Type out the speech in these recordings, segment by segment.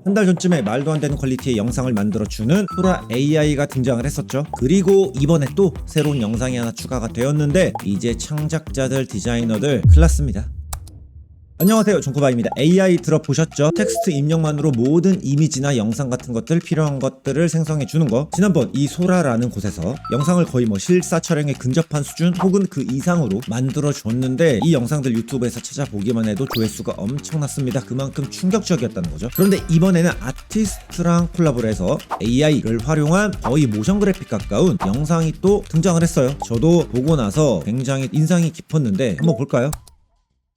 한 달 전쯤에 말도 안 되는 퀄리티의 영상을 만들어주는 소라 AI가 등장을 했었죠. 그리고 이번에 또 새로운 영상이 하나 추가가 되었는데 이제 창작자들, 디자이너들 큰일 났습니다. 안녕하세요, 존코바입니다. AI 들어보셨죠? 텍스트 입력만으로 모든 이미지나 영상 같은 것들, 필요한 것들을 생성해 주는 거. 지난번 이 소라라는 곳에서 영상을 거의 실사 촬영에 근접한 수준 혹은 그 이상으로 만들어 줬는데 이 영상들 유튜브에서 찾아보기만 해도 조회수가 엄청났습니다. 그만큼 충격적이었다는 거죠. 그런데 이번에는 아티스트랑 콜라보를 해서 AI를 활용한 거의 모션 그래픽 가까운 영상이 또 등장을 했어요. 저도 보고 나서 굉장히 인상이 깊었는데 한번 볼까요?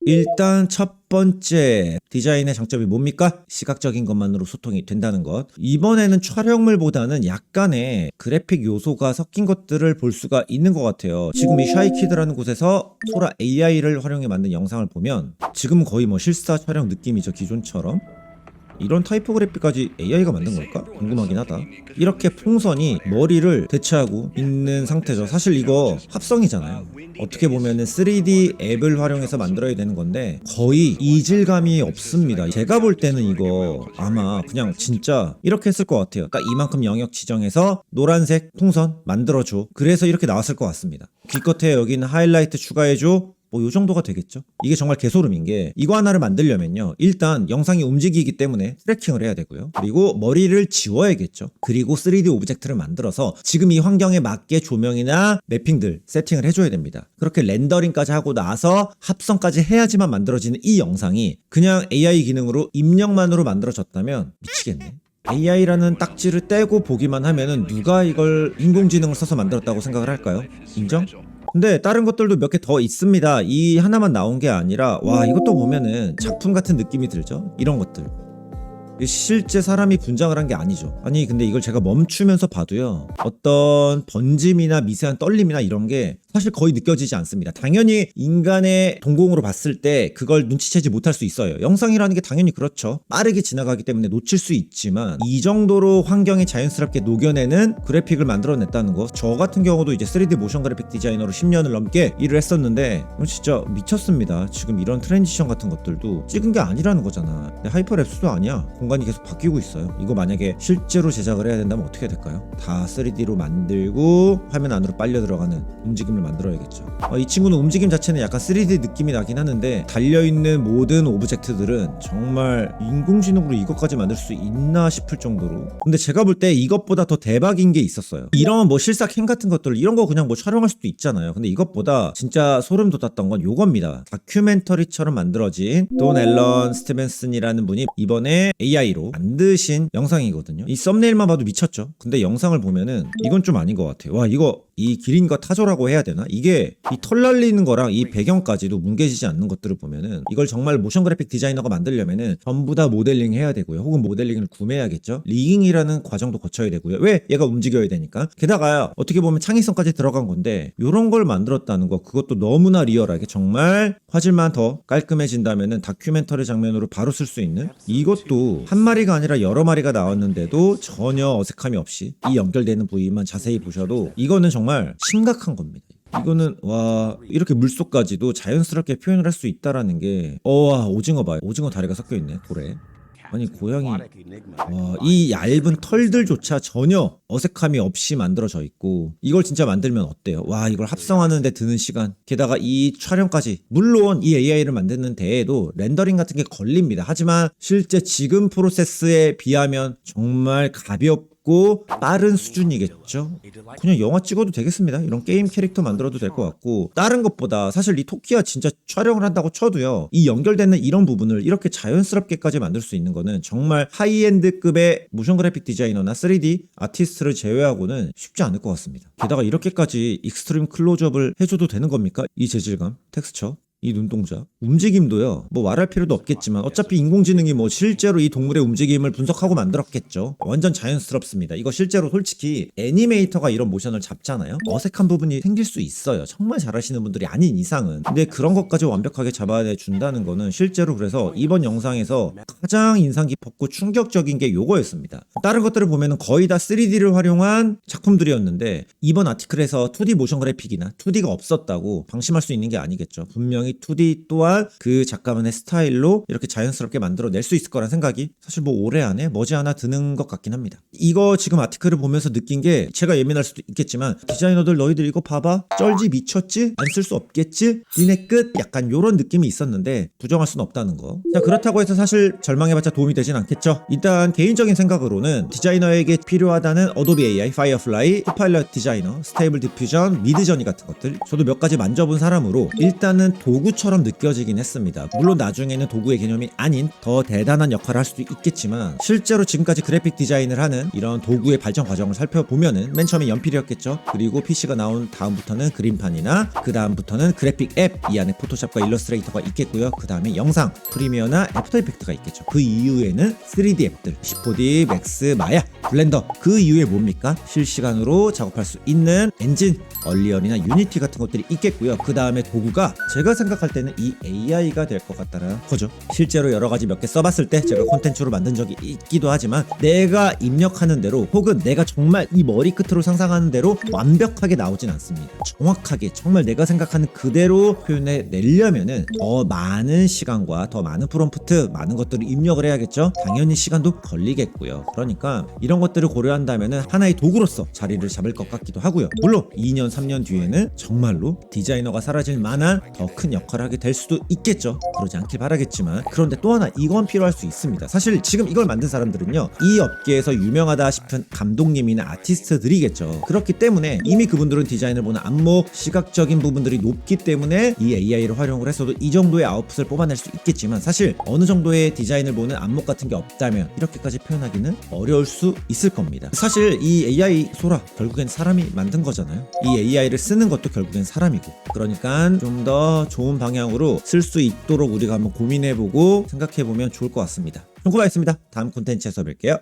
일단 첫 번째, 디자인의 장점이 뭡니까? 시각적인 것만으로 소통이 된다는 것. 이번에는 촬영물보다는 약간의 그래픽 요소가 섞인 것들을 볼 수가 있는 것 같아요. 지금 이 샤이키드라는 곳에서 소라 AI를 활용해 만든 영상을 보면 지금 거의 실사 촬영 느낌이죠, 기존처럼. 이런 타이포그래피까지 AI가 만든 걸까? 궁금하긴 하다. 이렇게 풍선이 머리를 대체하고 있는 상태죠. 사실 이거 합성이잖아요. 어떻게 보면은 3D 앱을 활용해서 만들어야 되는 건데 거의 이질감이 없습니다. 제가 볼 때는 이거 아마 그냥 진짜 이렇게 했을 것 같아요. 딱 이만큼 영역 지정해서 노란색 풍선 만들어줘. 그래서 이렇게 나왔을 것 같습니다. 기껏해 여기는 하이라이트 추가해줘. 요 정도가 되겠죠. 이게 정말 개소름인 게 이거 하나를 만들려면요, 일단 영상이 움직이기 때문에 트래킹을 해야 되고요, 그리고 머리를 지워야겠죠. 그리고 3D 오브젝트를 만들어서 지금 이 환경에 맞게 조명이나 매핑들 세팅을 해줘야 됩니다. 그렇게 렌더링까지 하고 나서 합성까지 해야지만 만들어지는 이 영상이 그냥 AI 기능으로 입력만으로 만들어졌다면 미치겠네. AI라는 딱지를 떼고 보기만 하면은 누가 이걸 인공지능을 써서 만들었다고 생각을 할까요? 인정? 근데 다른 것들도 몇 개 더 있습니다. 이 하나만 나온 게 아니라 와, 이것도 보면은 작품 같은 느낌이 들죠? 이런 것들 실제 사람이 분장을 한 게 아니죠. 아니 근데 이걸 제가 멈추면서 봐도요, 어떤 번짐이나 미세한 떨림이나 이런 게 사실 거의 느껴지지 않습니다. 당연히 인간의 동공으로 봤을 때 그걸 눈치채지 못할 수 있어요. 영상이라는 게 당연히 그렇죠. 빠르게 지나가기 때문에 놓칠 수 있지만 이 정도로 환경에 자연스럽게 녹여내는 그래픽을 만들어냈다는 거, 저 같은 경우도 이제 3D 모션 그래픽 디자이너로 10년을 넘게 일을 했었는데 진짜 미쳤습니다. 지금 이런 트랜지션 같은 것들도 찍은 게 아니라는 거잖아. 하이퍼랩스도 아니야. 공간이 계속 바뀌고 있어요. 이거 만약에 실제로 제작을 해야 된다면 어떻게 될까요? 다 3D로 만들고 화면 안으로 빨려 들어가는 움직임을 만들어야겠죠. 이 친구는 움직임 자체는 약간 3D 느낌이 나긴 하는데 달려있는 모든 오브젝트들은 정말 인공지능으로 이것까지 만들 수 있나 싶을 정도로. 근데 제가 볼 때 이것보다 더 대박인 게 있었어요. 이런 실사 캠 같은 것들, 이런 거 그냥 촬영할 수도 있잖아요. 근데 이것보다 진짜 소름 돋았던 건 요겁니다. 다큐멘터리처럼 만들어진 돈 앨런 스티븐슨이라는 분이 이번에 AI로 만드신 영상이거든요. 이 썸네일만 봐도 미쳤죠. 근데 영상을 보면은 이건 좀 아닌 것 같아요. 와, 이거 이 기린과 타조라고 해야 되나? 이게 이 털 날리는 거랑 이 배경까지도 뭉개지지 않는 것들을 보면은 이걸 정말 모션 그래픽 디자이너가 만들려면은 전부 다 모델링 해야 되고요. 혹은 모델링을 구매해야겠죠. 리깅이라는 과정도 거쳐야 되고요. 왜? 얘가 움직여야 되니까. 게다가 어떻게 보면 창의성까지 들어간 건데 요런 걸 만들었다는 거, 그것도 너무나 리얼하게 정말 화질만 더 깔끔해진다면은 다큐멘터리 장면으로 바로 쓸 수 있는, 이것도 한 마리가 아니라 여러 마리가 나왔는데도 전혀 어색함이 없이 이 연결되는 부위만 자세히 보셔도 이거는 정말 심각한 겁니다. 이거는 와, 이렇게 물속까지도 자연스럽게 표현을 할 수 있다라는 게 와, 오징어 봐요. 오징어 다리가 섞여 있네, 돌에. 아니 고양이, 와, 이 얇은 털들조차 전혀 어색함이 없이 만들어져 있고, 이걸 진짜 만들면 어때요? 와, 이걸 합성하는데 드는 시간, 게다가 이 촬영까지, 물론 이 AI를 만드는 데에도 렌더링 같은 게 걸립니다. 하지만 실제 지금 프로세스에 비하면 정말 가볍고 빠른 수준이겠죠. 그냥 영화 찍어도 되겠습니다. 이런 게임 캐릭터 만들어도 될 것 같고, 다른 것보다 사실 이 토끼야 진짜 촬영을 한다고 쳐도요, 이 연결되는 이런 부분을 이렇게 자연스럽게까지 만들 수 있는 거는 정말 하이엔드급의 모션 그래픽 디자이너나 3D 아티스트를 제외하고는 쉽지 않을 것 같습니다. 게다가 이렇게까지 익스트림 클로즈업을 해줘도 되는 겁니까? 이 재질감, 텍스처, 이 눈동자, 움직임도요, 말할 필요도 없겠지만 어차피 인공지능이 실제로 이 동물의 움직임을 분석하고 만들었겠죠. 완전 자연스럽습니다. 이거 실제로 솔직히 애니메이터가 이런 모션을 잡잖아요. 어색한 부분이 생길 수 있어요. 정말 잘하시는 분들이 아닌 이상은. 근데 그런 것까지 완벽하게 잡아내준다는 거는 실제로, 그래서 이번 영상에서 가장 인상 깊었고 충격적인 게 요거였습니다. 다른 것들을 보면은 거의 다 3D를 활용한 작품들이었는데 이번 아티클에서 2D 모션 그래픽이나 2D가 없었다고 방심할 수 있는 게 아니겠죠. 분명히 이 2D 또한 그 작가만의 스타일로 이렇게 자연스럽게 만들어낼 수 있을 거란 생각이 사실 뭐 올해 안에 머지않아 드는 것 같긴 합니다. 이거 지금 아티클을 보면서 느낀 게, 제가 예민할 수도 있겠지만 디자이너들 너희들 이거 봐봐, 쩔지 미쳤지, 안 쓸 수 없겠지, 니네 끝, 약간 요런 느낌이 있었는데 부정할 수는 없다는 거. 자, 그렇다고 해서 사실 절망해봤자 도움이 되진 않겠죠. 일단 개인적인 생각으로는 디자이너에게 필요하다는 어도비 AI, 파이어플라이, 코파일럿 디자이너, 스테이블 디퓨전, 미드저니 같은 것들, 저도 몇 가지 만져본 사람으로 일단은 도구처럼 느껴지긴 했습니다. 물론 나중에는 도구의 개념이 아닌 더 대단한 역할을 할 수도 있겠지만, 실제로 지금까지 그래픽 디자인을 하는 이런 도구의 발전 과정을 살펴보면은 맨 처음에 연필이었겠죠. 그리고 PC가 나온 다음부터는 그림판이나 그 다음부터는 그래픽 앱, 이 안에 포토샵과 일러스트레이터가 있겠고요. 그 다음에 영상, 프리미어나 애프터 이펙트가 있겠죠. 그 이후에는 3D 앱들, C4D, 맥스, 마야, 블렌더, 그 이후에 뭡니까? 실시간으로 작업할 수 있는 엔진, 얼리언이나 유니티 같은 것들이 있겠고요. 그 다음에 도구가 제가 생각할 때는 이 AI가 될 것 같다라는 거죠. 실제로 여러 가지 몇 개 써봤을 때 제가 콘텐츠로 만든 적이 있기도 하지만, 내가 입력하는 대로 혹은 내가 정말 이 머리 끝으로 상상하는 대로 완벽하게 나오진 않습니다. 정확하게 정말 내가 생각하는 그대로 표현해 내려면은 더 많은 시간과 더 많은 프롬프트, 많은 것들을 입력을 해야겠죠. 당연히 시간도 걸리겠고요. 그러니까 이런 것들을 고려한다면은 하나의 도구로서 자리를 잡을 것 같기도 하고요. 물론 2년 3년 뒤에는 정말로 디자이너가 사라질 만한 더 큰 역할을 하게 될 수도 있겠죠. 그러지 않길 바라겠지만, 그런데 또 하나 이건 필요할 수 있습니다. 사실 지금 이걸 만든 사람들은요, 이 업계에서 유명하다 싶은 감독님이나 아티스트들이겠죠. 그렇기 때문에 이미 그분들은 디자인을 보는 안목, 시각적인 부분들이 높기 때문에 이 AI를 활용을 했어도 이 정도의 아웃풋을 뽑아낼 수 있겠지만, 사실 어느 정도의 디자인을 보는 안목 같은 게 없다면 이렇게까지 표현하기는 어려울 수 있을 겁니다. 사실 이 AI 소라 결국엔 사람이 만든 거잖아요. 이 AI를 쓰는 것도 결국엔 사람이고, 그러니까 좀 더 좋은 방향으로 쓸 수 있도록 우리가 한번 고민해보고 생각해보면 좋을 것 같습니다. 정코바였습니다. 다음 콘텐츠에서 뵐게요.